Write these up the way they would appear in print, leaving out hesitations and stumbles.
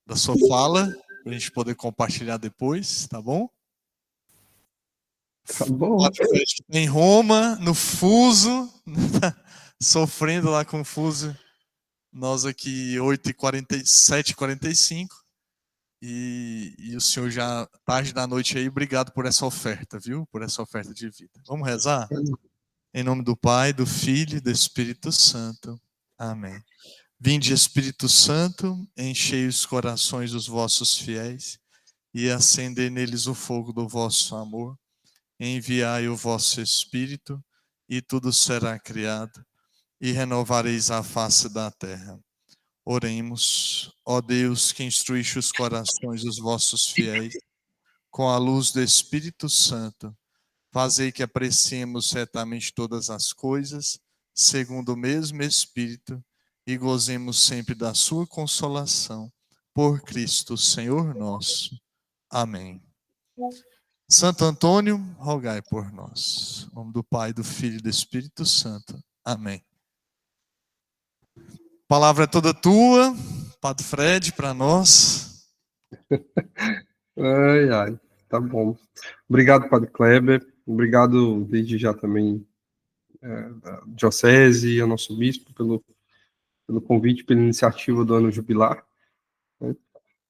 da sua fala, para a gente poder compartilhar depois, tá bom? Tá bom. Em Roma, no fuso, sofrendo lá com o fuso. Nós aqui 8h40, 7h45. E o senhor já, tarde da noite aí, obrigado por essa oferta, viu? Por essa oferta de vida. Vamos rezar? Em nome do Pai, do Filho e do Espírito Santo. Amém. Vinde, Espírito Santo, enchei os corações dos vossos fiéis e acendei neles o fogo do vosso amor. Enviai o vosso Espírito e tudo será criado e renovareis a face da terra. Oremos, ó Deus, que instruíste os corações dos vossos fiéis com a luz do Espírito Santo. Fazei que apreciemos certamente todas as coisas, segundo o mesmo Espírito, e gozemos sempre da sua consolação. Por Cristo, Senhor nosso. Amém. Santo Antônio, rogai por nós. Em nome do Pai, do Filho e do Espírito Santo. Amém. A palavra é toda tua, Padre Fred, para nós. Ai, ai, tá bom. Obrigado, Padre Kleber. Obrigado desde já também à Diocese e ao nosso Bispo pelo convite, pela iniciativa do Ano Jubilar. Né?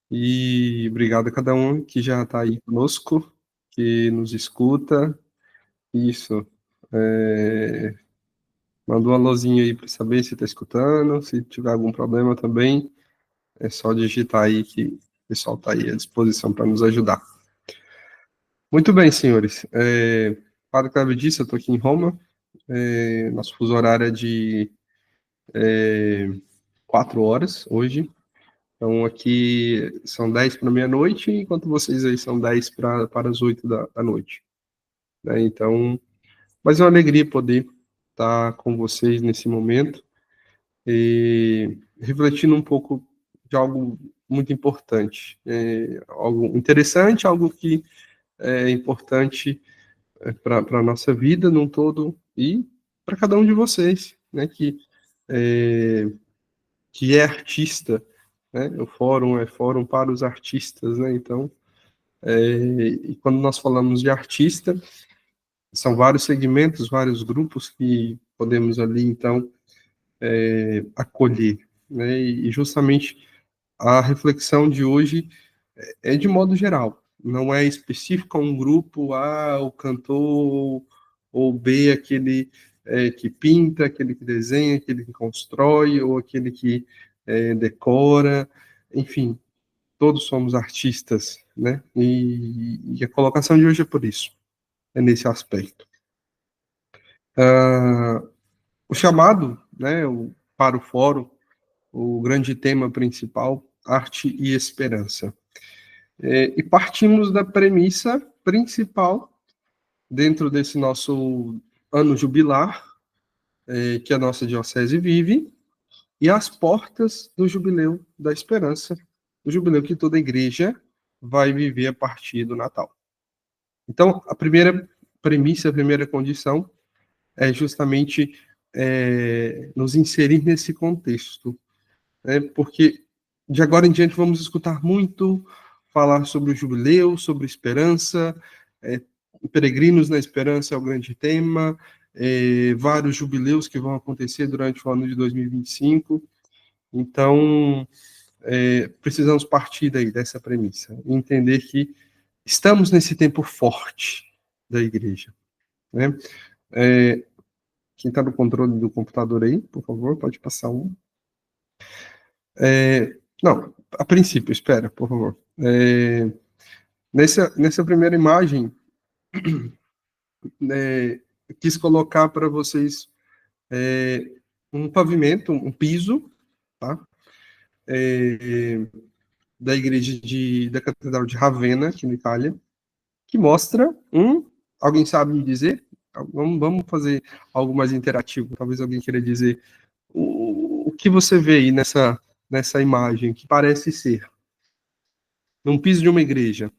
E obrigado a cada um que já está aí conosco, que nos escuta. Isso. Manda um alôzinho aí para saber se está escutando. Se tiver algum problema também, é só digitar aí que o pessoal está aí à disposição para nos ajudar. Muito bem, senhores. Padre Cleber disse, eu estou aqui em Roma. Nosso fuso horário é de 4 horas hoje. Então, aqui são 10 para meia-noite, enquanto vocês aí são 10 para as 8 da noite. Né? Então, mas é uma alegria poder estar com vocês nesse momento e refletindo um pouco de algo muito importante. Algo interessante, algo que é importante para a nossa vida num todo e para cada um de vocês, né, que é artista, né, o fórum é fórum para os artistas, né, então, e quando nós falamos de artista, são vários segmentos, vários grupos que podemos ali, então, acolher, né, e justamente a reflexão de hoje é de modo geral, não é específico a um grupo, o cantor, ou B, aquele que pinta, aquele que desenha, aquele que constrói, ou aquele que decora, enfim, todos somos artistas, né? E a colocação de hoje é por isso, é nesse aspecto. O chamado, né, para o fórum, o grande tema principal, arte e esperança. E partimos da premissa principal dentro desse nosso ano jubilar, que a nossa diocese vive, e às portas do jubileu da esperança, o jubileu que toda igreja vai viver a partir do Natal. Então, a primeira premissa, a primeira condição é justamente nos inserir nesse contexto, né? Porque de agora em diante vamos escutar muito falar sobre o jubileu, sobre esperança, peregrinos na esperança é o grande tema, vários jubileus que vão acontecer durante o ano de 2025. Então, precisamos partir daí, dessa premissa, e entender que estamos nesse tempo forte da igreja. Né? Quem está no controle do computador aí, por favor, pode passar um. Não, a princípio, espera, por favor. Nessa primeira imagem, quis colocar para vocês um pavimento, um piso, tá? Da igreja da Catedral de Ravenna, aqui na Itália, que mostra alguém sabe me dizer? Vamos fazer algo mais interativo, talvez alguém queira dizer o que você vê aí nessa imagem, que parece ser num piso de uma igreja.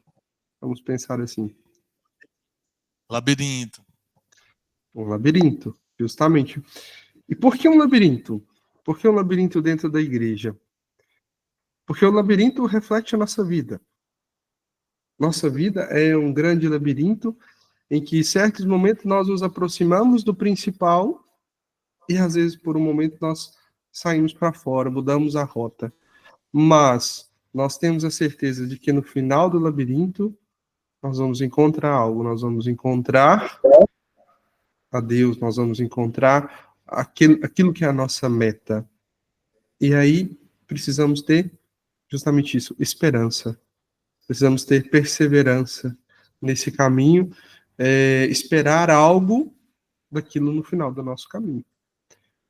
Vamos pensar assim. Labirinto. Um labirinto, justamente. E por que um labirinto? Por que um labirinto dentro da igreja? Porque o labirinto reflete a nossa vida. Nossa vida é um grande labirinto em que, em certos momentos, nós nos aproximamos do principal e, às vezes, por um momento, nós saímos para fora, mudamos a rota. Mas nós temos a certeza de que no final do labirinto nós vamos encontrar algo, nós vamos encontrar a Deus, nós vamos encontrar aquilo que é a nossa meta. E aí precisamos ter justamente isso, esperança. Precisamos ter perseverança nesse caminho, esperar algo daquilo no final do nosso caminho.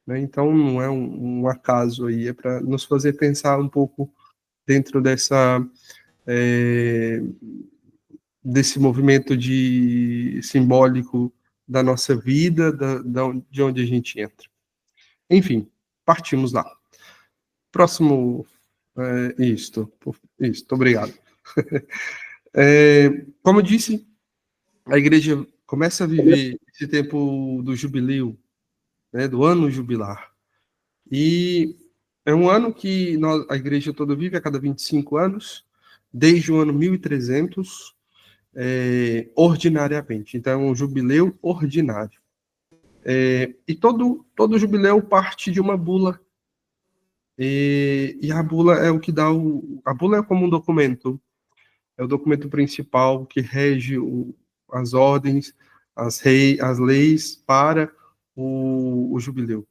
Né? Então não é um acaso aí, é para nos fazer pensar um pouco dentro desse movimento simbólico da nossa vida, de onde a gente entra. Enfim, partimos lá. Próximo, isto, obrigado. Como eu disse, a igreja começa a viver esse tempo do jubileu, né, do ano jubilar. E é um ano que a igreja toda vive a cada 25 anos, desde o ano 1300, ordinariamente. Então, é um jubileu ordinário. E todo jubileu parte de uma bula. E a bula é o que dá a bula é como um documento, é o documento principal que rege as ordens, as leis para o jubileu.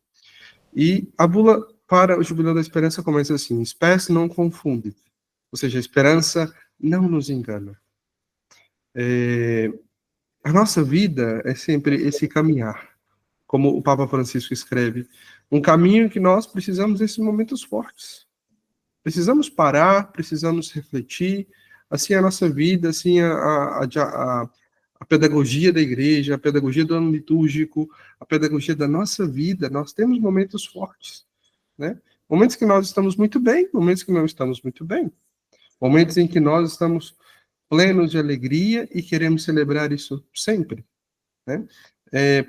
E a bula para o jubileu da esperança começa assim: espécie não confunde, ou seja, a esperança não nos engana. A nossa vida é sempre esse caminhar, como o Papa Francisco escreve, um caminho que nós precisamos desses momentos fortes. Precisamos parar, precisamos refletir. Assim a nossa vida, assim a pedagogia da igreja, a pedagogia do ano litúrgico, a pedagogia da nossa vida, nós temos momentos fortes, né? Momentos que nós estamos muito bem, momentos que não estamos muito bem. Momentos em que nós estamos plenos de alegria e queremos celebrar isso sempre, né?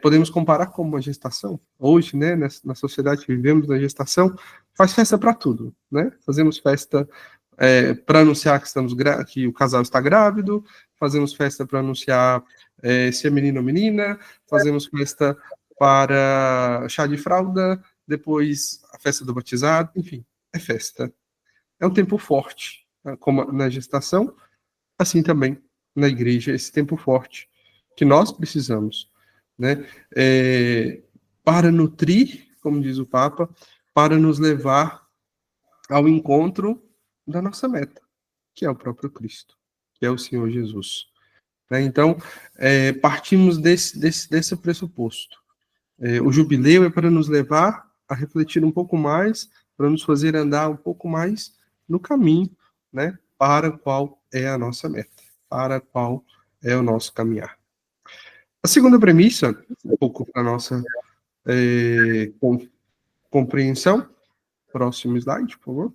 Podemos comparar com uma gestação. Hoje, né, na sociedade que vivemos, na gestação, faz festa para tudo, né? Fazemos festa para anunciar que o casal está grávido, fazemos festa para anunciar se é menino ou menina, fazemos festa para chá de fralda, depois a festa do batizado, enfim, é festa. É um tempo forte, né, como na gestação, assim também na igreja, esse tempo forte que nós precisamos, né? Para nutrir, como diz o Papa, para nos levar ao encontro da nossa meta, que é o próprio Cristo, que é o Senhor Jesus. Né? Então, partimos desse pressuposto. O jubileu é para nos levar a refletir um pouco mais, para nos fazer andar um pouco mais no caminho, né, para qual é a nossa meta, para qual é o nosso caminhar. A segunda premissa, um pouco para a nossa compreensão, próximo slide, por favor.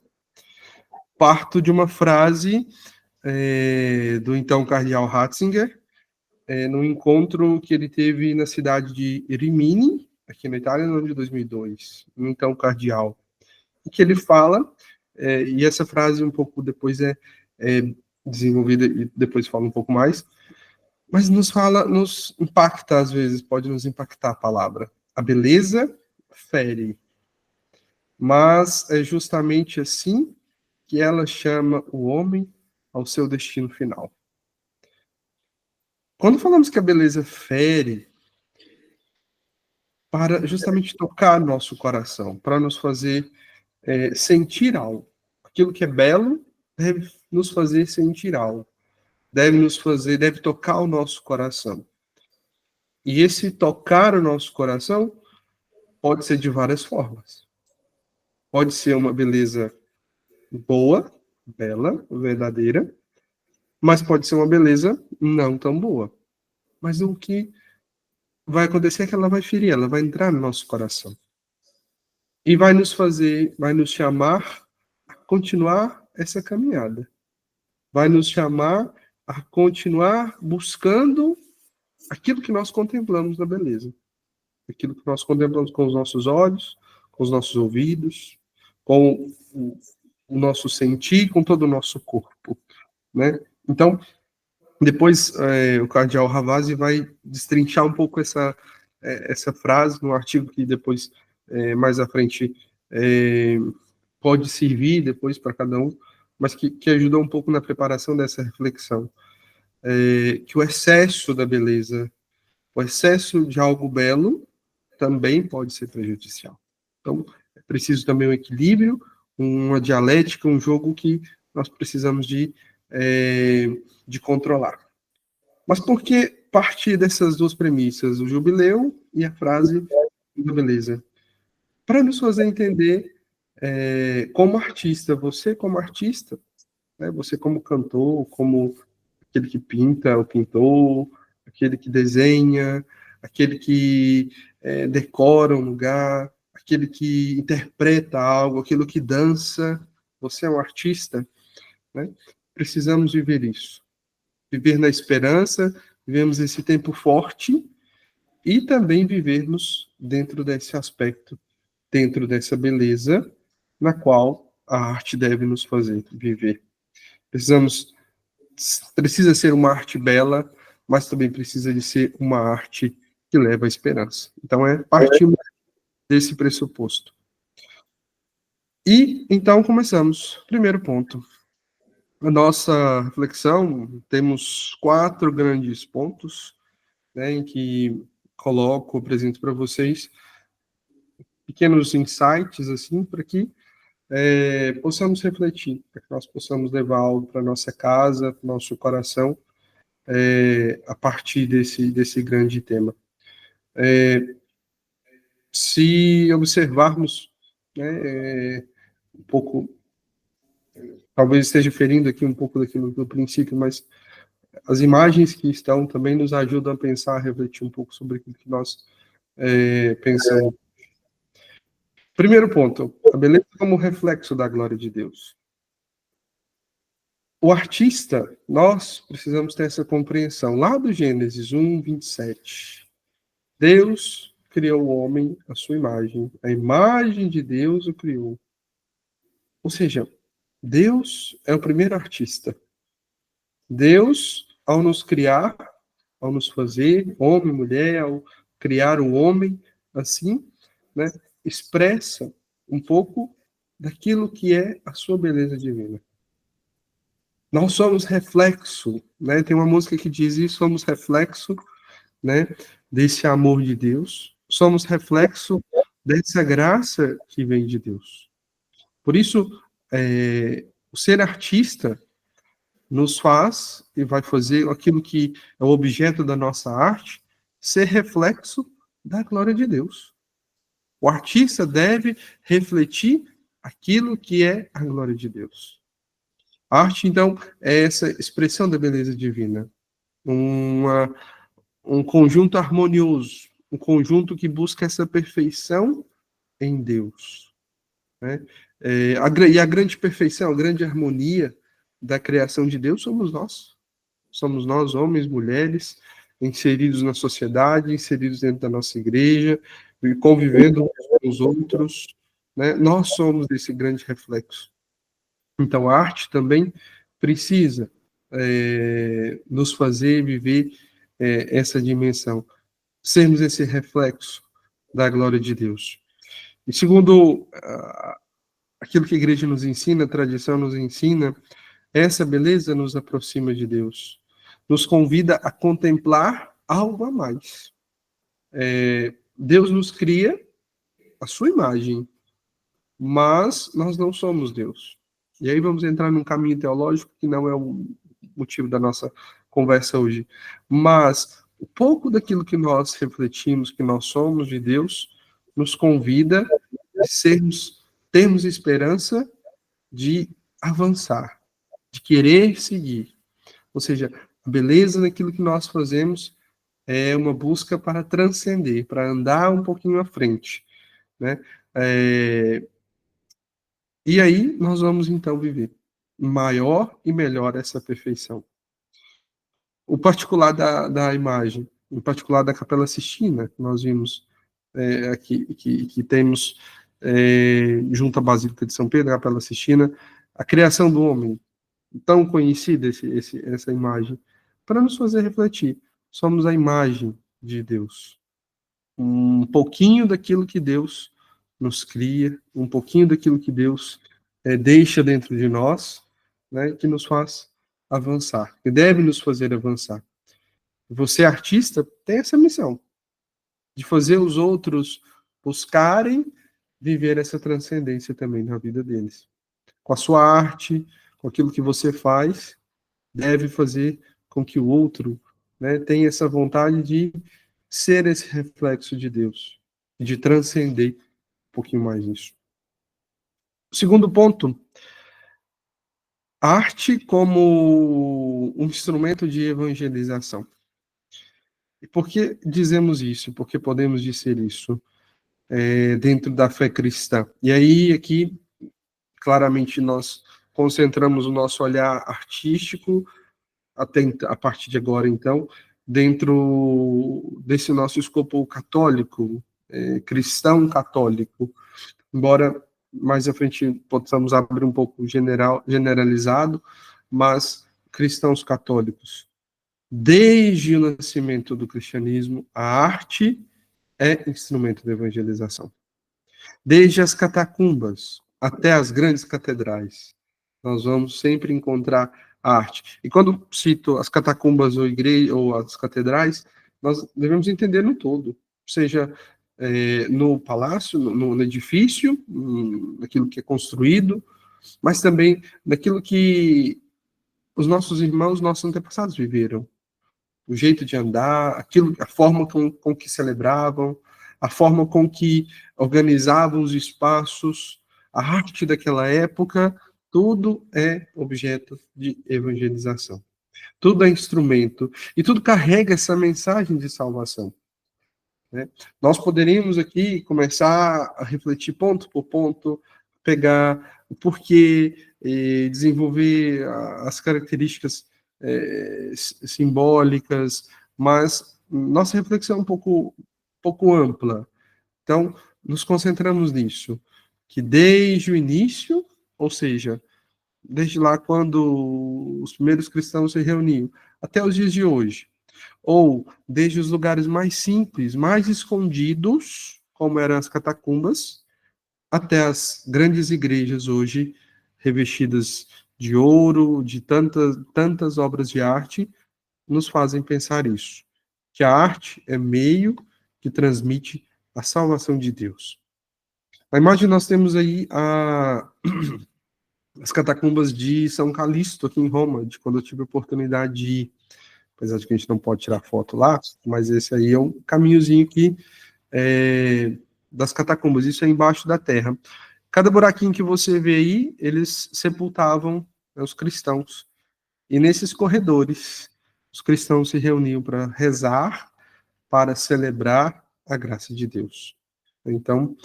Parto de uma frase do então cardeal Ratzinger, no encontro que ele teve na cidade de Rimini, aqui na Itália, no ano de 2002, no então cardeal, em que ele fala, e essa frase um pouco depois é desenvolvida e depois fala um pouco mais, mas nos impacta às vezes, pode nos impactar a palavra. A beleza fere, mas é justamente assim que ela chama o homem ao seu destino final. Quando falamos que a beleza fere, para justamente tocar nosso coração, para nos fazer sentir algo. Aquilo que é belo deve nos fazer sentir algo, deve tocar o nosso coração. E esse tocar o nosso coração pode ser de várias formas. Pode ser uma beleza boa, bela, verdadeira, mas pode ser uma beleza não tão boa. Mas o que vai acontecer é que ela vai ferir, ela vai entrar no nosso coração. E vai nos chamar a continuar essa caminhada. Vai nos chamar a continuar buscando aquilo que nós contemplamos na beleza. Aquilo que nós contemplamos com os nossos olhos, com os nossos ouvidos, com o nosso sentir, com todo o nosso corpo, né? Então, depois o cardeal Ravasi vai destrinchar um pouco essa frase no artigo que depois, mais à frente, pode servir depois para cada um, mas que ajuda um pouco na preparação dessa reflexão. Que o excesso da beleza, o excesso de algo belo, também pode ser prejudicial. Então, é preciso também um equilíbrio, uma dialética, um jogo que nós precisamos de controlar. Mas por que partir dessas duas premissas, o jubileu e a frase da beleza? Para nos fazer entender, como artista, né, você como cantor, como aquele que pinta, o pintor, aquele que desenha, aquele que decora um lugar, aquele que interpreta algo, aquele que dança, você é um artista, né? Precisamos viver isso. Viver na esperança, vivemos esse tempo forte e também vivermos dentro desse aspecto, dentro dessa beleza na qual a arte deve nos fazer viver. Precisa ser uma arte bela, mas também precisa de ser uma arte que leva à esperança. Então, partimos desse pressuposto. E, então, começamos. Primeiro ponto. A nossa reflexão, temos 4 grandes pontos, né, em que apresento para vocês pequenos insights, assim, para que possamos refletir, para que nós possamos levar algo para nossa casa, para o nosso coração, a partir desse grande tema. Se observarmos, né, um pouco, talvez esteja ferindo aqui um pouco daquilo do princípio, mas as imagens que estão também nos ajudam a pensar, a refletir um pouco sobre aquilo que nós pensamos. Primeiro ponto, a beleza como reflexo da glória de Deus. O artista, nós precisamos ter essa compreensão. Lá do Gênesis 1, 27, Deus criou o homem à sua imagem. A imagem de Deus o criou. Ou seja, Deus é o primeiro artista. Deus, ao nos criar, ao nos fazer homem, mulher, ao criar o homem, assim, né, expressa um pouco daquilo que é a sua beleza divina. Nós somos reflexo, né? Tem uma música que diz isso, somos reflexo, né, desse amor de Deus. Somos reflexo dessa graça que vem de Deus. Por isso, o ser artista nos faz e vai fazer aquilo que é o objeto da nossa arte ser reflexo da glória de Deus. O artista deve refletir aquilo que é a glória de Deus. A arte, então, é essa expressão da beleza divina. Um conjunto harmonioso, um conjunto que busca essa perfeição em Deus. Né? E a grande perfeição, a grande harmonia da criação de Deus somos nós. Somos nós, homens, mulheres, inseridos na sociedade, inseridos dentro da nossa igreja, convivendo com os outros. Né? Nós somos esse grande reflexo. Então, a arte também precisa nos fazer viver essa dimensão, sermos esse reflexo da glória de Deus. E segundo aquilo que a igreja nos ensina, a tradição nos ensina, essa beleza nos aproxima de Deus, nos convida a contemplar algo a mais. Deus nos cria a sua imagem, mas nós não somos Deus. E aí vamos entrar num caminho teológico que não é o motivo da nossa conversa hoje. Mas um pouco daquilo que nós refletimos, que nós somos de Deus, nos convida a termos esperança de avançar, de querer seguir. Ou seja, a beleza daquilo que nós fazemos é uma busca para transcender, para andar um pouquinho à frente, né? E aí nós vamos então viver maior e melhor essa perfeição. O particular da imagem, em particular da Capela Sistina, nós vimos aqui que temos junto à Basílica de São Pedro, a Capela Sistina, a criação do homem, tão conhecida essa imagem, para nos fazer refletir. Somos a imagem de Deus. Um pouquinho daquilo que Deus nos cria, um pouquinho daquilo que Deus deixa dentro de nós, né, que nos faz avançar, que deve nos fazer avançar. Você, artista, tem essa missão de fazer os outros buscarem viver essa transcendência também na vida deles. Com a sua arte, com aquilo que você faz, deve fazer com que o outro, né, tenha essa vontade de ser esse reflexo de Deus, de transcender um pouquinho mais isso. O segundo ponto, arte como um instrumento de evangelização. E por que dizemos isso? Por que podemos dizer isso dentro da fé cristã? E aí, aqui, claramente, nós concentramos o nosso olhar artístico, a partir de agora, então, dentro desse nosso escopo católico, cristão católico, embora mais à frente possamos abrir um pouco generalizado, mas cristãos católicos. Desde o nascimento do cristianismo, a arte é instrumento de evangelização. Desde as catacumbas até as grandes catedrais, nós vamos sempre encontrar a arte. E quando cito as catacumbas ou igreja ou as catedrais, nós devemos entender no todo, seja no palácio, no edifício, naquilo que é construído, mas também naquilo que os nossos irmãos, nossos antepassados viveram. O jeito de andar, a forma com que celebravam, a forma com que organizavam os espaços, a arte daquela época, tudo é objeto de evangelização. Tudo é instrumento e tudo carrega essa mensagem de salvação. Né? Nós poderíamos aqui começar a refletir ponto por ponto, pegar o porquê, desenvolver as características simbólicas, mas nossa reflexão é um pouco ampla. Então, nos concentramos nisso, que desde o início, ou seja, desde lá quando os primeiros cristãos se reuniam, até os dias de hoje, ou desde os lugares mais simples, mais escondidos, como eram as catacumbas, até as grandes igrejas hoje revestidas de ouro, de tantas obras de arte, nos fazem pensar isso, que a arte é meio que transmite a salvação de Deus. Na imagem nós temos aí as catacumbas de São Calixto, aqui em Roma, de quando eu tive a oportunidade de ir. Apesar de que a gente não pode tirar foto lá, mas esse aí é um caminhozinho aqui das catacumbas, isso é embaixo da terra. Cada buraquinho que você vê aí, eles sepultavam os cristãos. E nesses corredores, os cristãos se reuniam para rezar, para celebrar a graça de Deus. Então,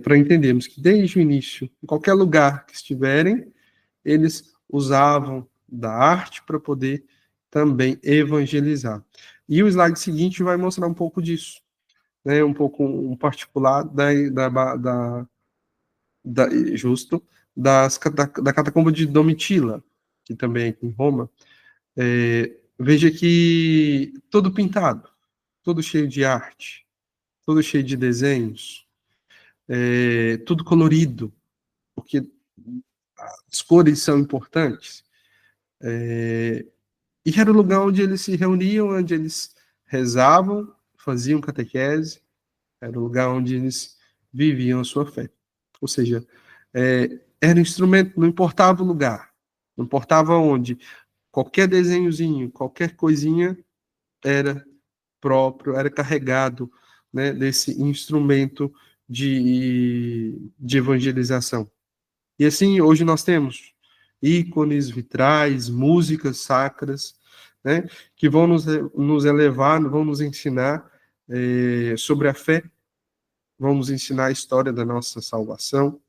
para entendermos que desde o início, em qualquer lugar que estiverem, eles usavam da arte para poder também evangelizar. E o slide seguinte vai mostrar um pouco disso, né? Um particular da catacumba de Domitila, que também é aqui em Roma. Veja que todo pintado, todo cheio de arte, todo cheio de desenhos, tudo colorido, porque as cores são importantes. E era o lugar onde eles se reuniam, onde eles rezavam, faziam catequese, era o lugar onde eles viviam a sua fé. Ou seja, era um instrumento, não importava o lugar, não importava onde, qualquer desenhozinho, qualquer coisinha era próprio, era carregado, né, desse instrumento de evangelização. E assim, hoje nós temos ícones, vitrais, músicas sacras, né, que vão nos elevar, vão nos ensinar sobre a fé, vão nos ensinar a história da nossa salvação,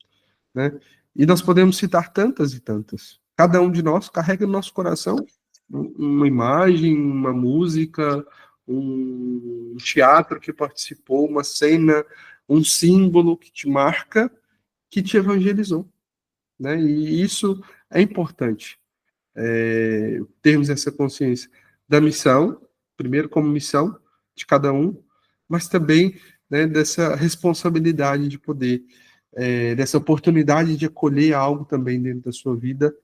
né, e nós podemos citar tantas e tantas. Cada um de nós carrega no nosso coração uma imagem, uma música, um teatro que participou, uma cena, um símbolo que te marca, que te evangelizou. né? E isso é importante, termos essa consciência da missão, primeiro como missão de cada um, mas também, né, dessa responsabilidade de poder, dessa oportunidade de acolher algo também dentro da sua vida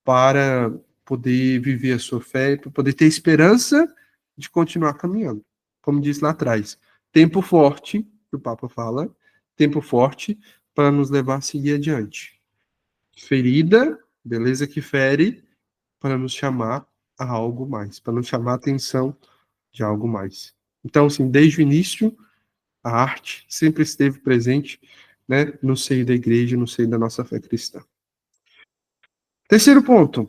para poder viver a sua fé, para poder ter esperança de continuar caminhando. Como disse lá atrás, tempo forte, que o Papa fala, tempo forte para nos levar a seguir adiante. Ferida, beleza que fere, para nos chamar a algo mais, para nos chamar a atenção de algo mais. Então, assim, desde o início, a arte sempre esteve presente, né, no seio da igreja, no seio da nossa fé cristã. Terceiro ponto,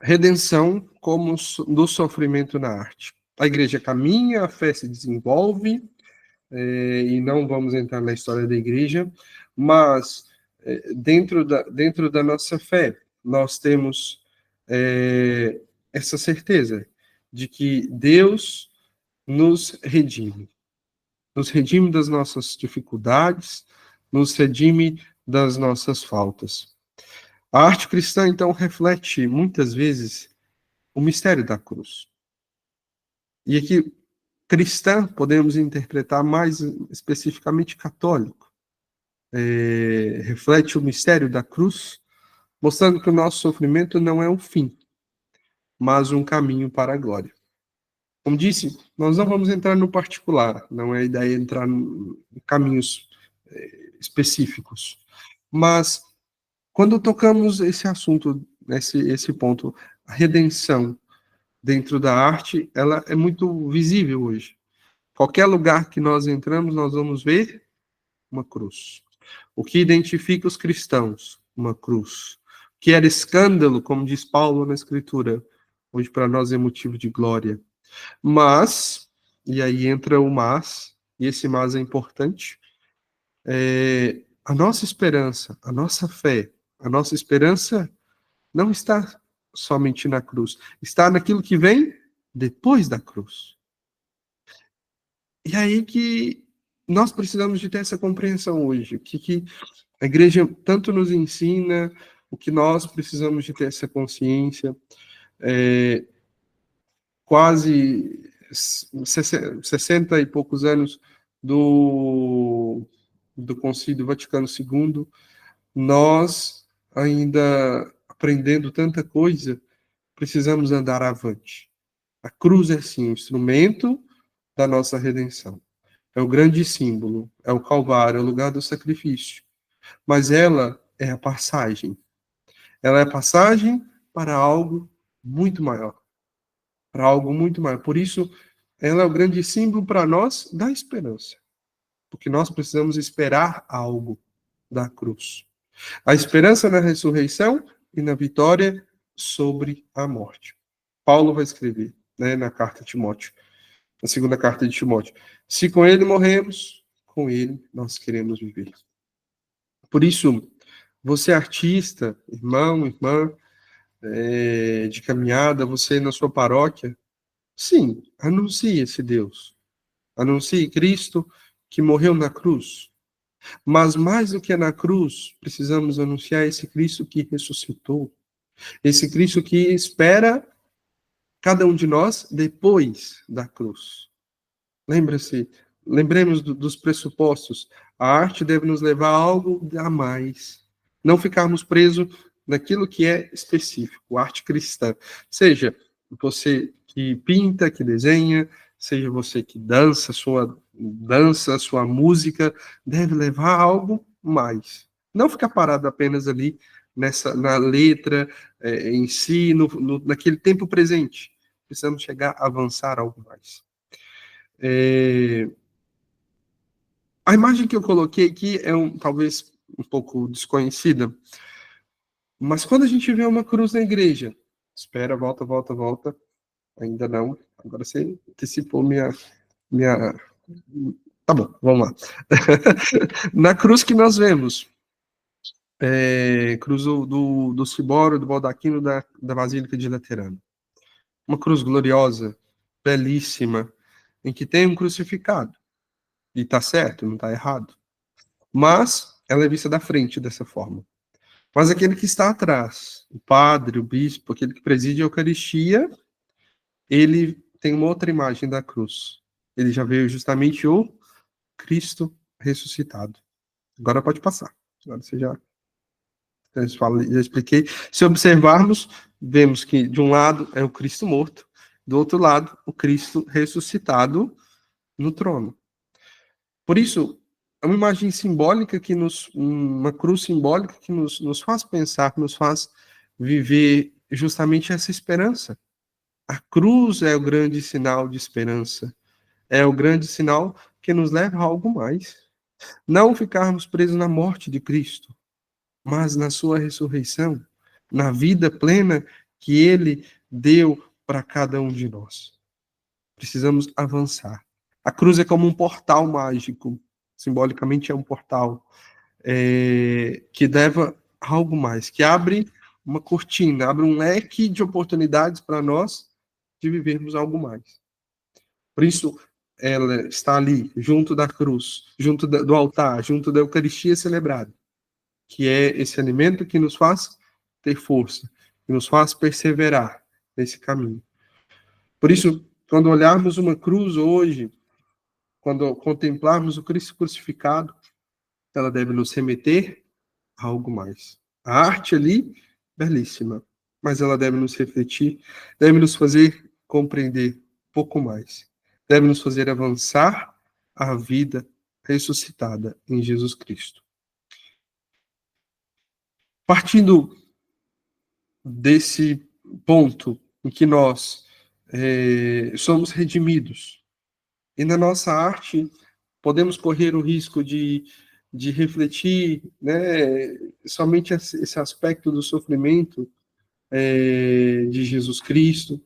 redenção como do sofrimento na arte. A igreja caminha, a fé se desenvolve, e não vamos entrar na história da igreja, mas dentro da nossa fé, nós temos essa certeza de que Deus nos redime das nossas dificuldades, nos redime das nossas faltas. A arte cristã, então, reflete muitas vezes o mistério da cruz. E aqui, cristã, podemos interpretar mais especificamente católico. Reflete o mistério da cruz, mostrando que o nosso sofrimento não é um fim, mas um caminho para a glória. Como disse, nós não vamos entrar no particular, não é a ideia entrar em caminhos específicos. Mas, quando tocamos esse assunto, esse ponto, a redenção dentro da arte, ela é muito visível hoje. Qualquer lugar que nós entramos, nós vamos ver uma cruz. O que identifica os cristãos? Uma cruz. O que era escândalo, como diz Paulo na Escritura, hoje para nós é motivo de glória. Mas, e aí entra o mas, e esse mas é importante, a nossa esperança, a nossa fé, a nossa esperança não está somente na cruz, está naquilo que vem depois da cruz. E aí que nós precisamos de ter essa compreensão hoje, o que a igreja tanto nos ensina, o que nós precisamos de ter essa consciência, quase 60 e poucos anos do Concílio Vaticano II, nós ainda aprendendo tanta coisa, precisamos andar avante. A cruz é sim um instrumento da nossa redenção. É o grande símbolo, é o Calvário, é o lugar do sacrifício. Mas ela é a passagem. Ela é a passagem para algo muito maior. Para algo muito maior. Por isso, ela é o grande símbolo para nós da esperança. Porque nós precisamos esperar algo da cruz. A esperança na ressurreição e na vitória sobre a morte. Paulo vai escrever, né, na carta de Timóteo, na segunda carta de Timóteo. Se com ele morremos, com ele nós queremos viver. Por isso, você artista, irmão, irmã, de caminhada, você na sua paróquia, sim, anuncie esse Deus. Anuncie Cristo que morreu na cruz. Mas mais do que na cruz, precisamos anunciar esse Cristo que ressuscitou. Esse Cristo que espera cada um de nós depois da cruz. Lembremos dos pressupostos. A arte deve nos levar a algo a mais. Não ficarmos presos naquilo que é específico, arte cristã. Seja você que pinta, que desenha, seja você que dança, sua música, deve levar a algo mais. Não ficar parado apenas ali na letra em si, naquele tempo presente. Precisamos chegar a avançar algo mais. A imagem que eu coloquei aqui é talvez um pouco desconhecida, mas quando a gente vê uma cruz na igreja, espera, volta, ainda não, agora você antecipou minha... Tá bom, vamos lá. Na cruz que nós vemos, cruz do Ciboro, do Baldaquino, da Basílica de Laterano. Uma cruz gloriosa, belíssima, em que tem um crucificado. E tá certo, não tá errado. Mas ela é vista da frente dessa forma. Mas aquele que está atrás, o padre, o bispo, aquele que preside a Eucaristia, ele tem uma outra imagem da cruz. Ele já veio justamente o Cristo ressuscitado. Agora pode passar. Agora você já expliquei. Se observarmos, vemos que de um lado é o Cristo morto, do outro lado, o Cristo ressuscitado no trono. Por isso, é uma imagem simbólica uma cruz simbólica que nos faz pensar, que nos faz viver justamente essa esperança. A cruz é o grande sinal de esperança, é o grande sinal que nos leva a algo mais. Não ficarmos presos na morte de Cristo, mas na sua ressurreição, na vida plena que ele deu para cada um de nós. Precisamos avançar. A cruz é como um portal mágico, simbolicamente é um portal que leva a algo mais, que abre uma cortina, abre um leque de oportunidades para nós de vivermos algo mais. Por isso, ela está ali, junto da cruz, junto do altar, junto da Eucaristia celebrada, que é esse alimento que nos faz ter força, que nos faz perseverar nesse caminho. Por isso, quando olharmos uma cruz hoje, quando contemplarmos o Cristo crucificado, ela deve nos remeter a algo mais. A arte ali, belíssima, mas ela deve nos refletir, deve nos fazer compreender um pouco mais, deve nos fazer avançar a vida ressuscitada em Jesus Cristo. Partindo desse ponto em que nós somos redimidos, e na nossa arte podemos correr o risco de refletir, né, somente esse aspecto do sofrimento de Jesus Cristo.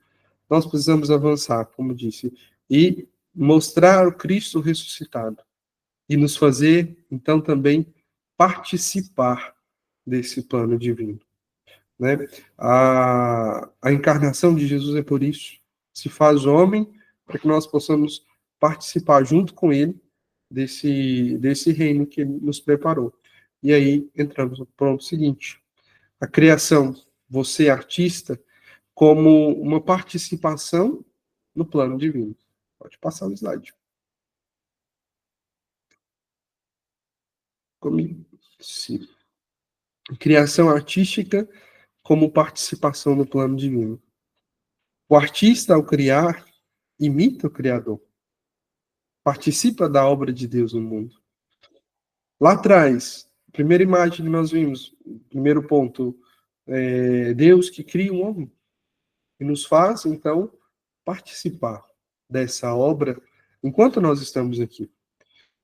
Nós precisamos avançar, como disse, e mostrar o Cristo ressuscitado e nos fazer, então, também participar desse plano divino. Né? A encarnação de Jesus é por isso, se faz homem, para que nós possamos participar junto com ele desse reino que ele nos preparou. E aí entramos no ponto seguinte: a criação, você artista, como uma participação no plano divino. Pode passar o slide. Comigo. Sim. Criação artística como participação no plano divino. O artista, ao criar, imita o Criador. Participa da obra de Deus no mundo. Lá atrás, a primeira imagem que nós vimos, primeiro ponto, Deus que cria um homem e nos faz, então, participar dessa obra enquanto nós estamos aqui.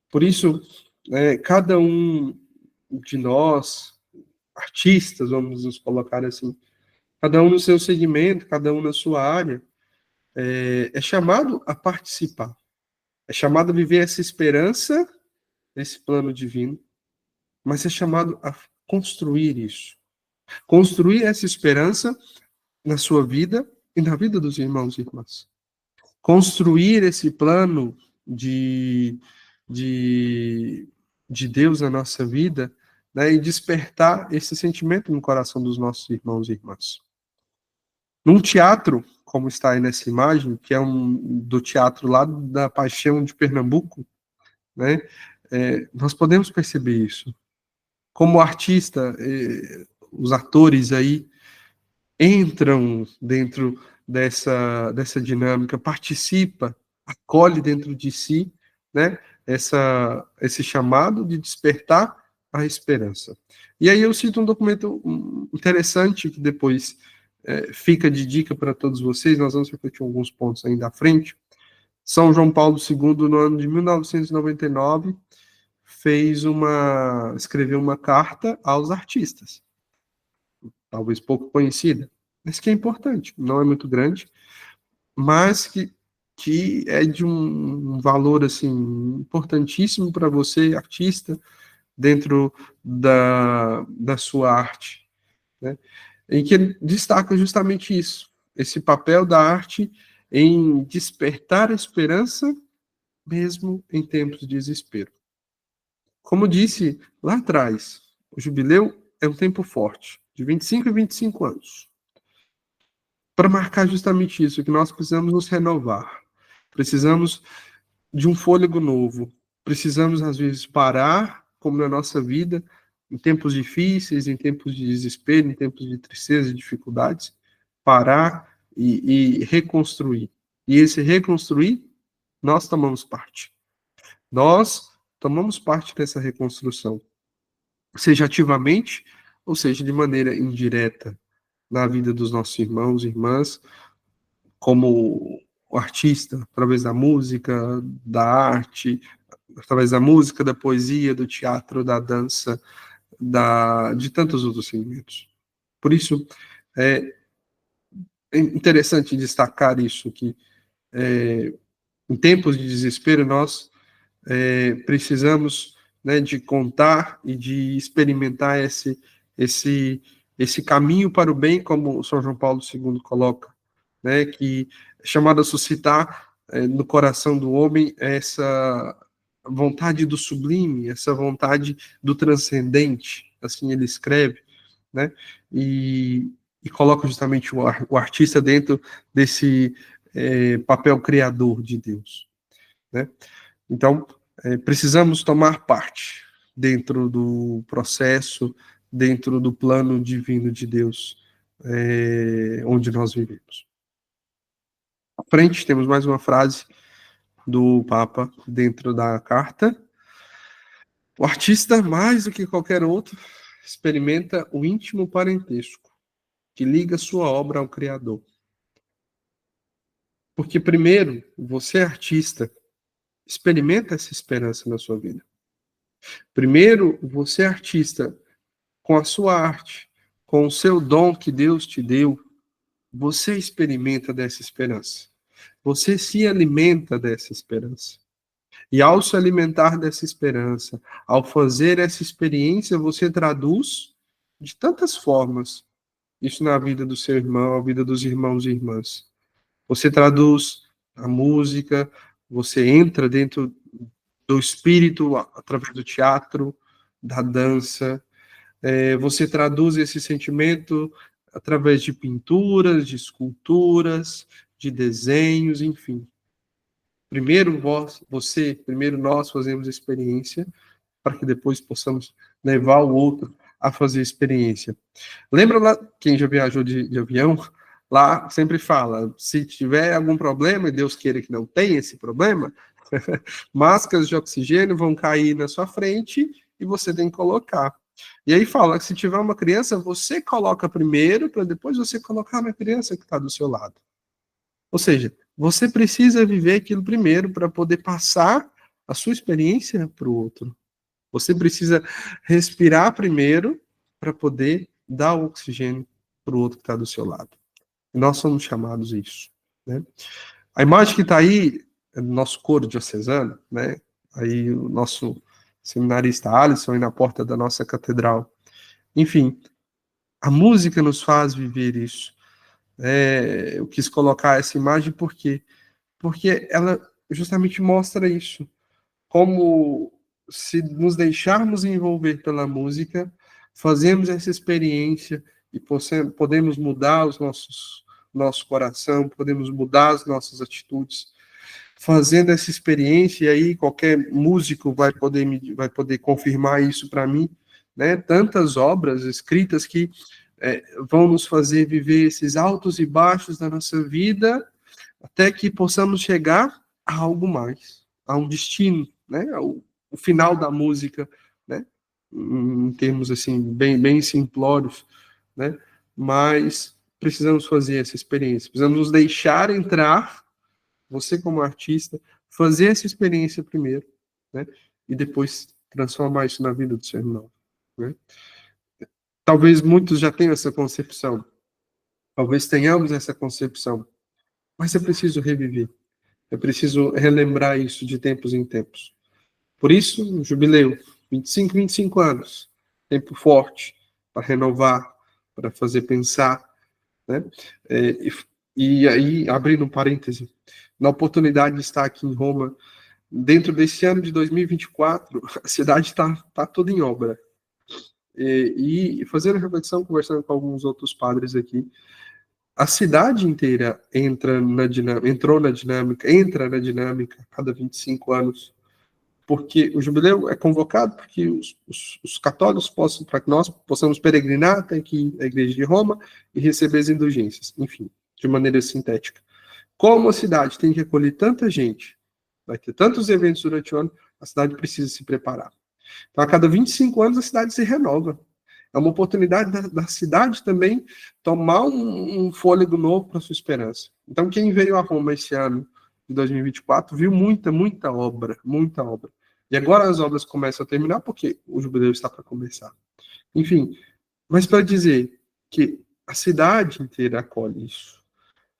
Por isso, cada um de nós, artistas, vamos nos colocar assim, cada um no seu segmento, cada um na sua área, é chamado a participar, é chamado a viver essa esperança, esse plano divino, mas é chamado a construir isso, construir essa esperança na sua vida e na vida dos irmãos e irmãs. Construir esse plano de, de Deus na nossa vida, né, e despertar esse sentimento no coração dos nossos irmãos e irmãs. Num teatro, como está aí nessa imagem, que é do teatro lá da Paixão de Pernambuco, né, nós podemos perceber isso. Como artista, os atores aí entram dentro dessa dinâmica, participa, acolhe dentro de si, né, esse chamado de despertar a esperança. E aí eu cito um documento interessante que depois fica de dica para todos vocês, nós vamos refletir alguns pontos ainda à frente. São João Paulo II, no ano de 1999, escreveu uma carta aos artistas, talvez pouco conhecida, mas que é importante, não é muito grande, mas que é de um valor assim importantíssimo para você, artista, dentro da sua arte, né? Em que ele destaca justamente isso, esse papel da arte em despertar a esperança mesmo em tempos de desespero. Como disse lá atrás, o jubileu é um tempo forte, de 25 e 25 anos, para marcar justamente isso, que nós precisamos nos renovar, precisamos de um fôlego novo, precisamos, às vezes, parar, como na nossa vida, em tempos difíceis, em tempos de desespero, em tempos de tristeza e dificuldades, parar e reconstruir. E esse reconstruir, nós tomamos parte. Nós tomamos parte dessa reconstrução, seja ativamente, ou seja, de maneira indireta, na vida dos nossos irmãos e irmãs, como o artista, através da música, da arte, através da música, da poesia, do teatro, da dança, de tantos outros segmentos. Por isso, é interessante destacar isso, que em tempos de desespero, nós precisamos, né, de contar e de experimentar esse caminho para o bem, como o São João Paulo II coloca, né, que é chamado a suscitar no coração do homem essa vontade do sublime, essa vontade do transcendente, assim ele escreve, né, e coloca justamente o artista dentro desse papel criador de Deus, né? Então, precisamos tomar parte dentro do processo, dentro do plano divino de Deus, onde nós vivemos. À frente, temos mais uma frase do Papa dentro da carta. O artista, mais do que qualquer outro, experimenta o íntimo parentesco que liga sua obra ao Criador. Porque, primeiro, você é artista, experimenta essa esperança na sua vida. Primeiro, você é artista, com a sua arte, com o seu dom que Deus te deu, você experimenta dessa esperança. Você se alimenta dessa esperança. E ao se alimentar dessa esperança, ao fazer essa experiência, você traduz de tantas formas isso na vida do seu irmão, na vida dos irmãos e irmãs. Você traduz a música, você entra dentro do espírito através do teatro, da dança, você traduz esse sentimento através de pinturas, de esculturas, de desenhos, enfim. Primeiro primeiro nós fazemos experiência, para que depois possamos levar o outro a fazer experiência. Lembra lá, quem já viajou de avião, lá sempre fala, se tiver algum problema, e Deus queira que não tenha esse problema, máscaras de oxigênio vão cair na sua frente e você tem que colocar. E aí fala que se tiver uma criança, você coloca primeiro, para depois você colocar na criança que está do seu lado. Ou seja, você precisa viver aquilo primeiro para poder passar a sua experiência para o outro. Você precisa respirar primeiro para poder dar o oxigênio para o outro que está do seu lado. E nós somos chamados a isso, né? A imagem que está aí é do nosso coro diocesano, né? Aí o nosso seminarista Alisson aí na porta da nossa catedral. Enfim, a música nos faz viver isso. Eu quis colocar essa imagem porque ela justamente mostra isso, como se nos deixarmos envolver pela música, fazemos essa experiência e podemos mudar nosso coração, podemos mudar as nossas atitudes, fazendo essa experiência, e aí qualquer músico vai poder confirmar isso para mim, né? Tantas obras escritas que vão nos fazer viver esses altos e baixos da nossa vida, até que possamos chegar a algo mais, a um destino, né? O final da música, né? Em termos assim bem simplórios, né? Mas precisamos fazer essa experiência, precisamos nos deixar entrar, você como artista, fazer essa experiência primeiro, né? E depois transformar isso na vida do seu irmão, né? Talvez muitos já tenham essa concepção, talvez tenhamos essa concepção, mas é preciso reviver, é preciso relembrar isso de tempos em tempos. Por isso, o jubileu, 25 anos, tempo forte para renovar, para fazer pensar, né? E aí, abrindo um parêntese, na oportunidade de estar aqui em Roma, dentro desse ano de 2024, a cidade está toda em obra. e fazendo reflexão, conversando com alguns outros padres aqui, a cidade inteira entra na dinâmica a cada 25 anos, porque o jubileu é convocado porque os católicos possam, para que nós possamos peregrinar até aqui a igreja de Roma e receber as indulgências, enfim, de maneira sintética. Como a cidade tem que acolher tanta gente, vai ter tantos eventos durante o ano, a cidade precisa se preparar. Então, a cada 25 anos, a cidade se renova. É uma oportunidade da cidade também tomar um fôlego novo para a sua esperança. Então, quem veio a Roma esse ano, de 2024, viu muita obra, muita obra. E agora as obras começam a terminar porque o jubileu está para começar. Enfim, mas para dizer que a cidade inteira acolhe isso.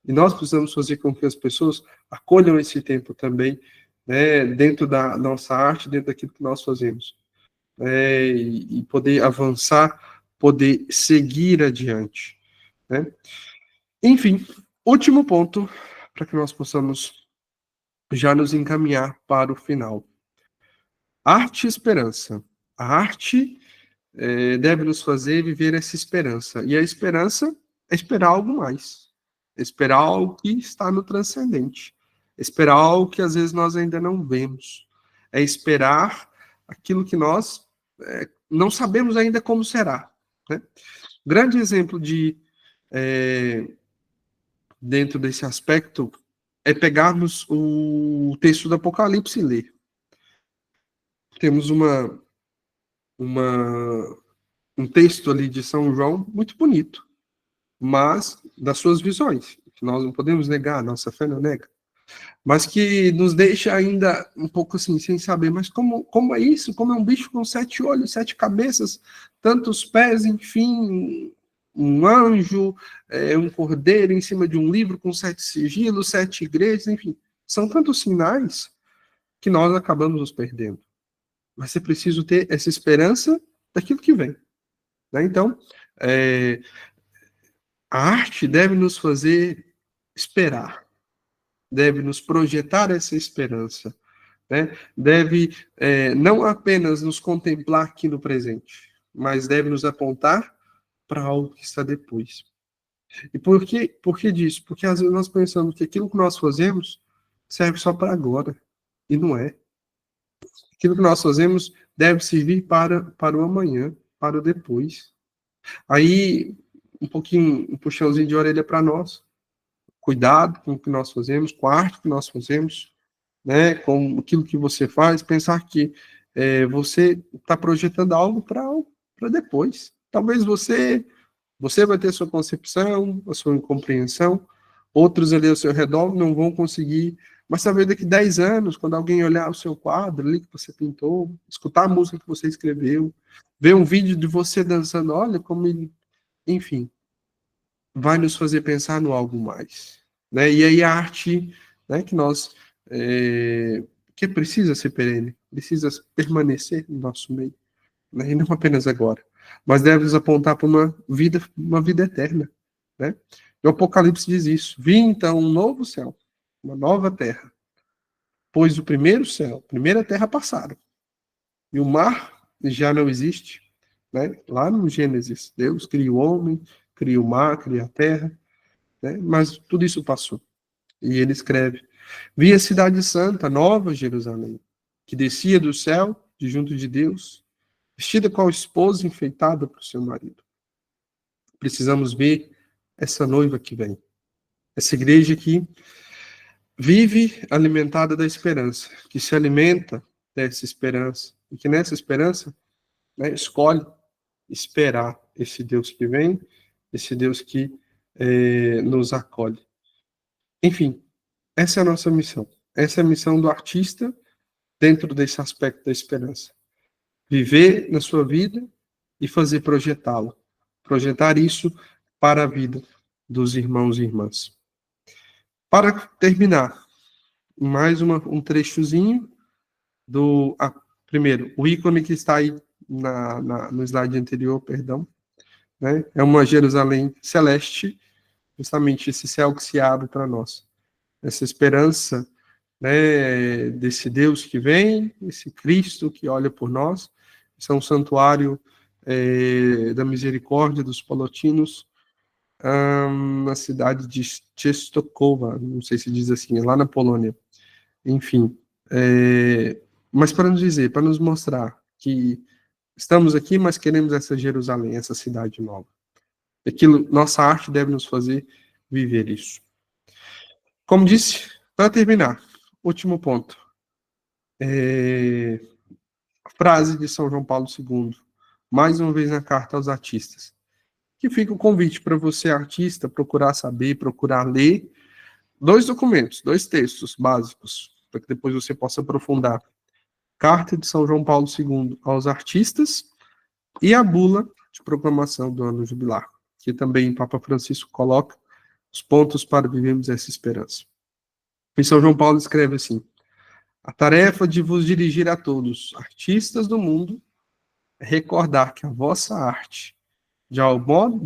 E nós precisamos fazer com que as pessoas acolham esse tempo também, né, dentro da nossa arte, dentro daquilo que nós fazemos. E poder avançar, poder seguir adiante. Né? Enfim, último ponto, para que nós possamos já nos encaminhar para o final. Arte e esperança. A arte deve nos fazer viver essa esperança. E a esperança é esperar algo mais. É esperar algo que está no transcendente. É esperar algo que às vezes nós ainda não vemos. É esperar aquilo que nós não sabemos ainda como será. Né? Grande exemplo dentro desse aspecto é pegarmos o texto do Apocalipse e ler. Temos um texto ali de São João muito bonito, mas das suas visões, que nós não podemos negar, a nossa fé não nega, mas que nos deixa ainda um pouco assim, sem saber, mas como é isso? Como é um bicho com 7 olhos, 7 cabeças, tantos pés, enfim, um anjo, um cordeiro em cima de um livro com 7 sigilos, 7 igrejas, enfim, são tantos sinais que nós acabamos nos perdendo. Mas é preciso ter essa esperança daquilo que vem. Né? Então, a arte deve nos fazer esperar, deve nos projetar essa esperança, né? Deve não apenas nos contemplar aqui no presente, mas deve nos apontar para algo que está depois. E por que disso? Porque às vezes nós pensamos que aquilo que nós fazemos serve só para agora, e não é. Aquilo que nós fazemos deve servir para o amanhã, para o depois. Aí, um puxãozinho de orelha para nós. Cuidado com o que nós fazemos, com a arte que nós fazemos, né, com aquilo que você faz, pensar que você está projetando algo para depois. Talvez você vai ter a sua concepção, a sua compreensão, outros ali ao seu redor não vão conseguir, mas talvez daqui 10 anos, quando alguém olhar o seu quadro ali que você pintou, escutar a música que você escreveu, ver um vídeo de você dançando, olha como ele, enfim, vai nos fazer pensar no algo mais. Né? E aí a arte, né, que precisa ser perene, precisa permanecer no nosso meio, né? E não apenas agora, mas deve nos apontar para uma vida eterna. Né? O Apocalipse diz isso: vi então um novo céu, uma nova terra, pois o primeiro céu, a primeira terra passaram, e o mar já não existe. Né? Lá no Gênesis, Deus cria o homem, cria o mar, cria a terra, né? Mas tudo isso passou. E ele escreve: vi a cidade santa, nova Jerusalém, que descia do céu, de junto de Deus, vestida com a esposa enfeitada para o seu marido. Precisamos ver essa noiva que vem. Essa igreja que vive alimentada da esperança, que se alimenta dessa esperança, e que nessa esperança, né, escolhe esperar esse Deus que vem, esse Deus que nos acolhe. Enfim, essa é a nossa missão. Essa é a missão do artista dentro desse aspecto da esperança. Viver na sua vida e fazer projetá-la. Projetar isso para a vida dos irmãos e irmãs. Para terminar, mais um trechozinho primeiro, o ícone que está aí no slide anterior, perdão, né? É uma Jerusalém celeste, justamente esse céu que se abre para nós. Essa esperança, né, desse Deus que vem, esse Cristo que olha por nós. Isso é um santuário da Misericórdia dos Palotinos, na cidade de Częstochowa, não sei se diz assim, é lá na Polônia. Enfim, mas para nos dizer, para nos mostrar que estamos aqui, mas queremos essa Jerusalém, essa cidade nova. Aquilo, nossa arte deve nos fazer viver isso. Como disse, para terminar, último ponto. A frase de São João Paulo II, mais uma vez na carta aos artistas, que fica o convite para você, artista, procurar saber, procurar ler dois documentos, dois textos básicos, para que depois você possa aprofundar. Carta de São João Paulo II aos artistas e a bula de proclamação do ano jubilar, que também Papa Francisco coloca os pontos para vivermos essa esperança. E São João Paulo escreve assim: a tarefa de vos dirigir a todos, artistas do mundo, é recordar que a vossa arte, de algum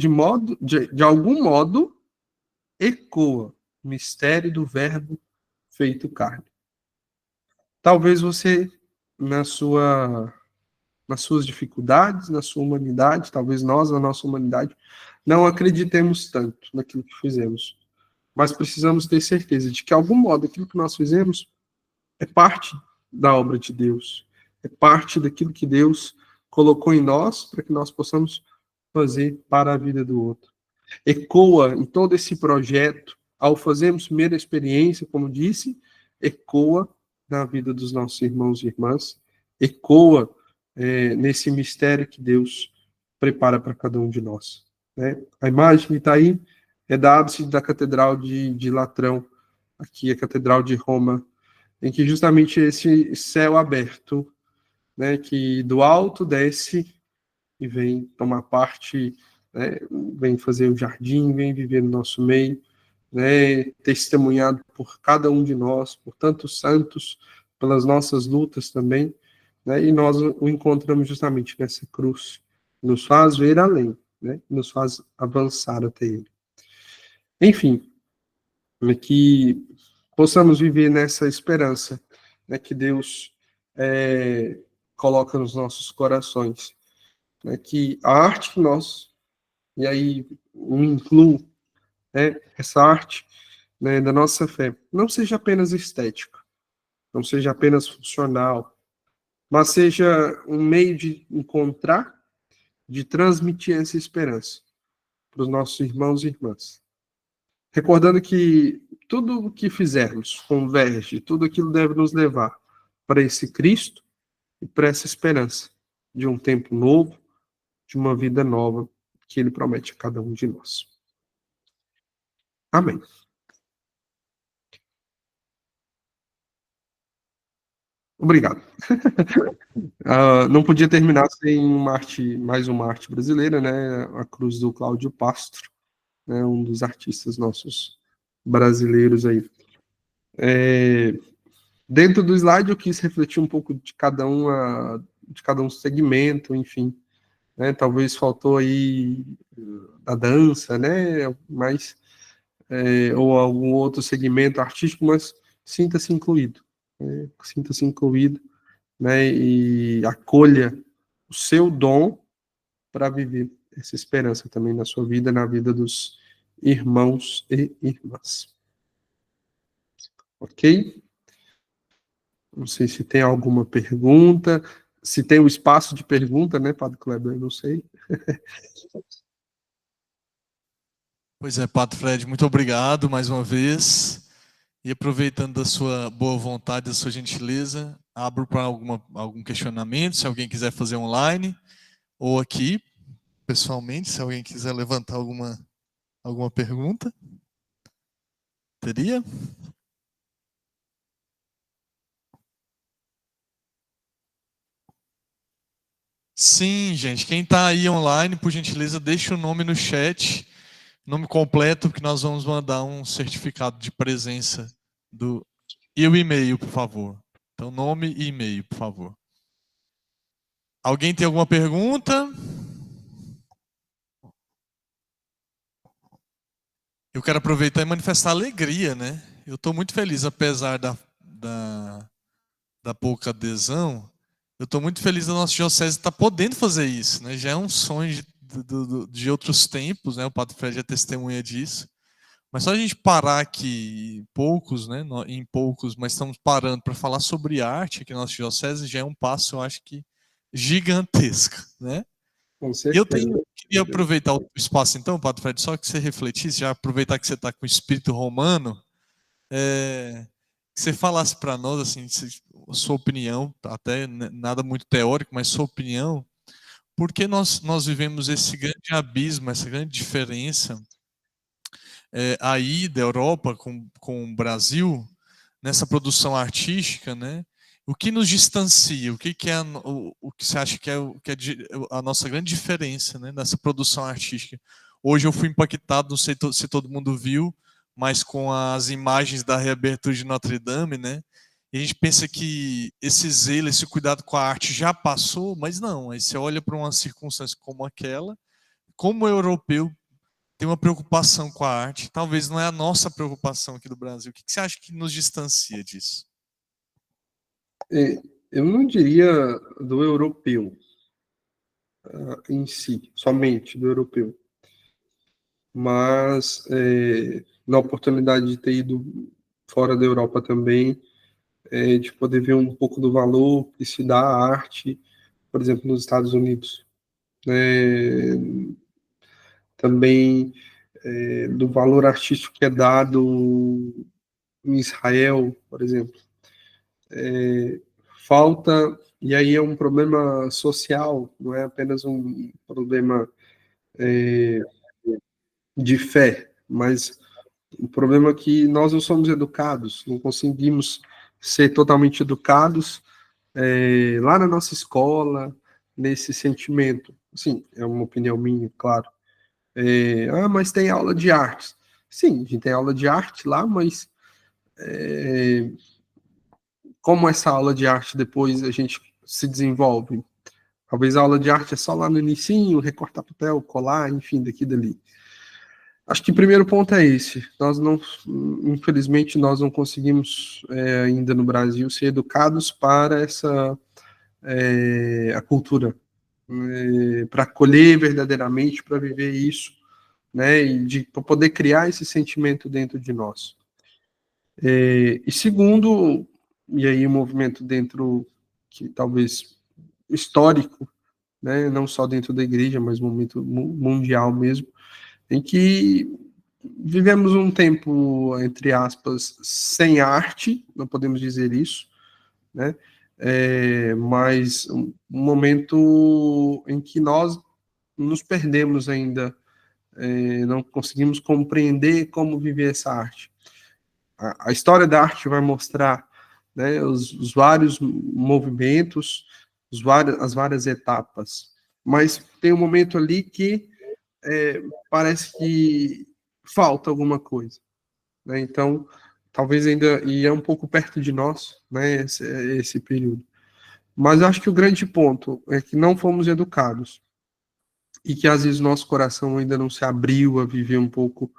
modo, ecoa o mistério do Verbo feito carne. Talvez você, nas suas dificuldades, na sua humanidade, talvez nós, na nossa humanidade, não acreditemos tanto naquilo que fizemos. Mas precisamos ter certeza de que, de algum modo, aquilo que nós fizemos é parte da obra de Deus. É parte daquilo que Deus colocou em nós para que nós possamos fazer para a vida do outro. Ecoa em todo esse projeto, ao fazermos primeira experiência, como disse, ecoa na vida dos nossos irmãos e irmãs, ecoa nesse mistério que Deus prepara para cada um de nós. Né? A imagem que está aí é da ábside da Catedral de Latrão, aqui a Catedral de Roma, em que justamente esse céu aberto, né, que do alto desce e vem tomar parte, né, vem fazer o jardim, vem viver no nosso meio, né, testemunhado por cada um de nós, por tantos santos, pelas nossas lutas também, né, e nós o encontramos justamente nessa cruz, nos faz ver além, né, nos faz avançar até ele. Enfim, que possamos viver nessa esperança, né, que Deus coloca nos nossos corações, né, que a arte que nós, e aí incluo, né, essa arte, né, da nossa fé, não seja apenas estética, não seja apenas funcional, mas seja um meio de encontrar, de transmitir essa esperança para os nossos irmãos e irmãs. Recordando que tudo o que fizermos converge, tudo aquilo deve nos levar para esse Cristo e para essa esperança de um tempo novo, de uma vida nova que Ele promete a cada um de nós. Amém. Obrigado. Não podia terminar sem mais uma arte brasileira, né? A cruz do Cláudio Pastro, né? Um dos artistas nossos brasileiros aí. Dentro do slide eu quis refletir um pouco de cada um segmento, enfim, né? Talvez faltou aí a dança, né? Mas ou algum outro segmento artístico, mas sinta-se incluído, né? Sinta-se incluído, né? E acolha o seu dom para viver essa esperança também na sua vida, na vida dos irmãos e irmãs. Ok? Não sei se tem alguma pergunta, se tem um espaço de pergunta, né, Padre Kleber? Eu não sei. Pois é, Padre Fred, muito obrigado mais uma vez. E aproveitando da sua boa vontade, da sua gentileza, abro para algum questionamento, se alguém quiser fazer online, ou aqui, pessoalmente, se alguém quiser levantar alguma pergunta. Teria? Sim, gente. Quem está aí online, por gentileza, deixa o nome no chat, nome completo, que nós vamos mandar um certificado de presença e o e-mail, por favor. Então, nome e e-mail, por favor. Alguém tem alguma pergunta? Eu quero aproveitar e manifestar alegria, né? Eu estou muito feliz, apesar da pouca adesão. eu estou muito feliz da nossa diocese estar podendo fazer isso, né? Já é um sonho de outros tempos, né? O Padre Fred é testemunha disso. Mas só a gente parar aqui, poucos, né? Em poucos, mas estamos parando para falar sobre arte aqui na nossa diocese, já é um passo, eu acho que gigantesco, né? Com E eu certeza. queria aproveitar o espaço então, Padre Fred, só que você refletisse, já aproveitar que você está com o espírito romano, que você falasse para nós, assim, sua opinião, até nada muito teórico, mas sua opinião, por que nós vivemos esse grande abismo, essa grande diferença aí da Europa com o Brasil, nessa produção artística, né? O que nos distancia? O que é o que você acha que é, a nossa grande diferença, né, nessa produção artística? Hoje eu fui impactado, não sei se todo mundo viu, mas com as imagens da reabertura de Notre Dame, né? E a gente pensa que esse zelo, esse cuidado com a arte já passou, mas não. Aí você olha para uma circunstância como aquela, como europeu tem uma preocupação com a arte, talvez não é a nossa preocupação aqui do Brasil. O que você acha que nos distancia disso? Eu não diria do europeu em si, somente do europeu, mas na oportunidade de ter ido fora da Europa também, de poder ver um pouco do valor que se dá à arte, por exemplo, nos Estados Unidos. Também do valor artístico que é dado em Israel, por exemplo. Falta, e aí é um problema social, não é apenas um problema de fé, mas o problema é que nós não somos educados, não conseguimos ser totalmente educados lá na nossa escola, nesse sentimento. Sim, é uma opinião minha, claro. Mas tem aula de artes. Sim, a gente tem aula de arte lá, mas como essa aula de arte depois a gente se desenvolve? Talvez a aula de arte é só lá no inicinho, recortar papel, colar, enfim, daqui e dali. Acho que o primeiro ponto é esse. Nós não, infelizmente, nós não conseguimos ainda no Brasil ser educados para a cultura, para acolher verdadeiramente, para viver isso, né, e para poder criar esse sentimento dentro de nós. E segundo, e aí o movimento dentro que talvez histórico, né, não só dentro da igreja, mas um momento mundial mesmo, em que vivemos um tempo, entre aspas, sem arte, não podemos dizer isso, né? Mas um momento em que nós nos perdemos ainda, não conseguimos compreender como viver essa arte. A história da arte vai mostrar, né, os vários movimentos, as várias etapas, mas tem um momento ali que parece que falta alguma coisa, né? Então, talvez ainda, e é um pouco perto de nós, né, esse período. Mas eu acho que o grande ponto é que não fomos educados e que às vezes nosso coração ainda não se abriu a viver um pouco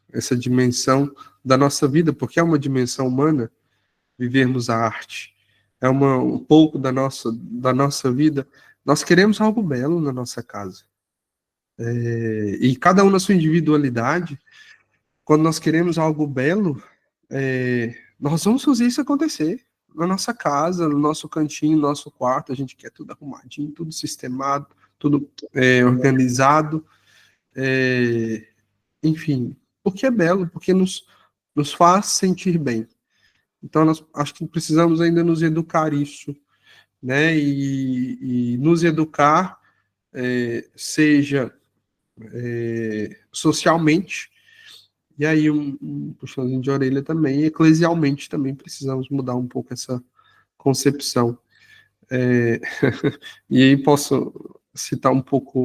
essa dimensão da nossa vida, porque é uma dimensão humana vivermos a arte. É um pouco da nossa vida. Nós queremos algo belo na nossa casa. E cada um na sua individualidade, quando nós queremos algo belo, nós vamos fazer isso acontecer. Na nossa casa, no nosso cantinho, no nosso quarto, a gente quer tudo arrumadinho, tudo sistemado, tudo organizado, enfim, porque é belo, porque nos faz sentir bem. Então, nós acho que precisamos ainda nos educar isso, né? E nos educar, seja socialmente, e aí um puxãozinho de orelha também, e eclesialmente também precisamos mudar um pouco essa concepção. E aí posso citar um pouco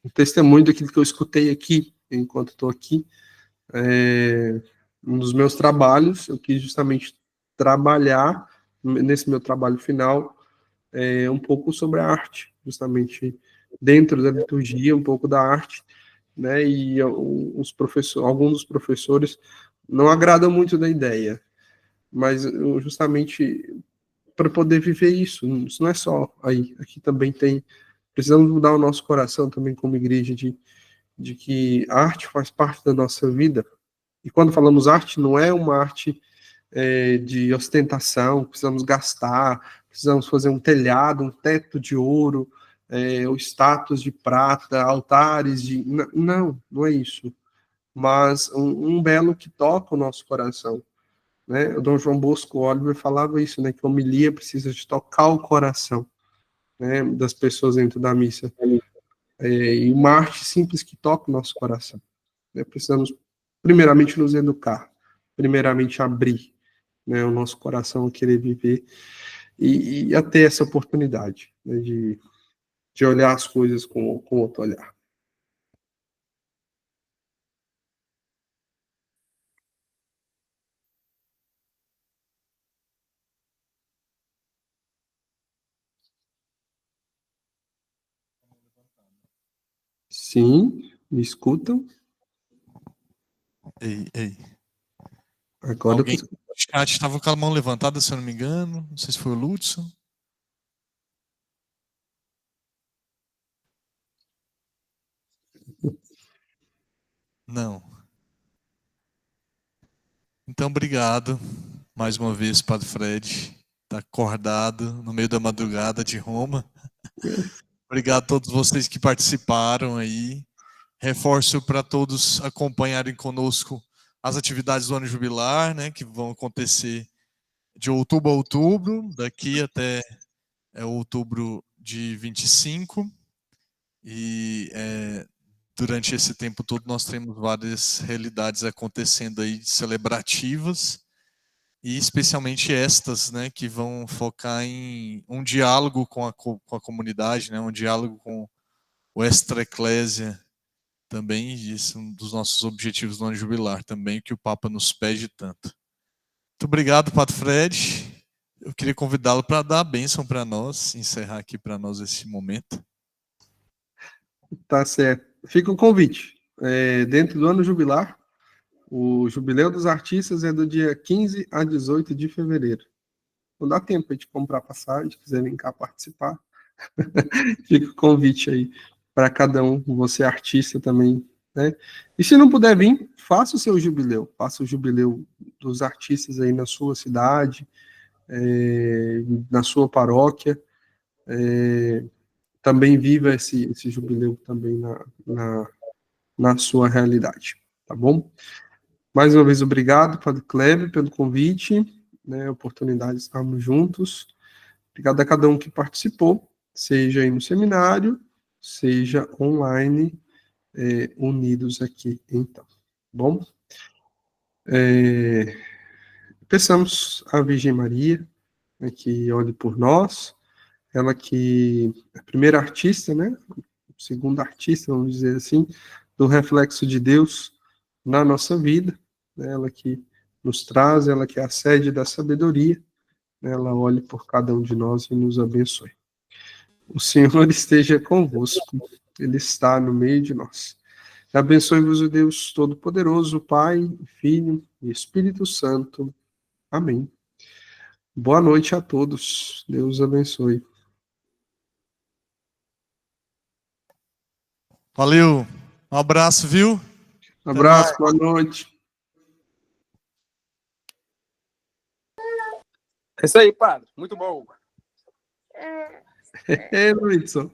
um testemunho daquilo que eu escutei aqui, enquanto estou aqui. Um dos meus trabalhos, eu quis justamente trabalhar nesse meu trabalho final um pouco sobre a arte, justamente dentro da liturgia, um pouco da arte, né? E alguns dos professores não agradam muito da ideia, mas eu justamente para poder viver isso. Isso não é só aí. Aqui também tem. Precisamos mudar o nosso coração também como igreja de que a arte faz parte da nossa vida. E quando falamos arte, não é uma arte de ostentação, precisamos gastar, precisamos fazer um telhado, um teto de ouro, ou estátuas de prata, altares de. Não, não é isso. Mas um belo que toca o nosso coração. Né? O Dom João Bosco Oliver falava isso, né? Que a homilia precisa de tocar o coração, né, das pessoas dentro da missa. E uma arte simples que toca o nosso coração. Né? Precisamos, primeiramente, nos educar, primeiramente, abrir, né, o nosso coração a querer viver e a ter essa oportunidade, né, de olhar as coisas com outro olhar. Sim, me escutam? Ei. Agora Alguém no chat estava com a mão levantada, se eu não me engano. Não sei se foi o Lúcio. Não. Então, obrigado mais uma vez, Padre Fred. Está acordado no meio da madrugada de Roma. Obrigado a todos vocês que participaram aí. Reforço para todos acompanharem conosco as atividades do ano jubilar, né, que vão acontecer de outubro a outubro, daqui até outubro de 25. E durante esse tempo todo nós temos várias realidades acontecendo aí celebrativas, e especialmente estas, né, que vão focar em um diálogo com a comunidade, né, um diálogo com o Extra Ecclesia também. Isso é um dos nossos objetivos no ano jubilar também, que o Papa nos pede tanto. Muito obrigado, Padre Fred. Eu queria convidá-lo para dar a bênção para nós, encerrar aqui para nós esse momento. Tá certo. Fica o convite. Dentro do ano jubilar, o Jubileu dos Artistas é do dia 15 a 18 de fevereiro. Não dá tempo de comprar passagem, se quiser vir cá participar. Fica o convite aí para cada um, você artista também, né? E se não puder vir, faça o seu jubileu, faça o jubileu dos artistas aí na sua cidade, na sua paróquia, também viva esse jubileu também na sua realidade, tá bom? Mais uma vez, obrigado, Padre Kleber, pelo convite, né, oportunidade de estarmos juntos. Obrigado a cada um que participou, seja aí no seminário, seja online, unidos aqui, então. Bom? Peçamos à Virgem Maria, né, que olhe por nós, ela que é a primeira artista, né, segunda artista, vamos dizer assim, do reflexo de Deus na nossa vida, né, ela que nos traz, ela que é a sede da sabedoria, né, ela olhe por cada um de nós e nos abençoe. O Senhor esteja convosco, Ele está no meio de nós. Abençoe-vos o Deus Todo-Poderoso, Pai, Filho e Espírito Santo. Amém. Boa noite a todos. Deus abençoe. Valeu. Um abraço, viu? Um abraço, boa noite. É isso aí, padre. Muito bom. Luizão.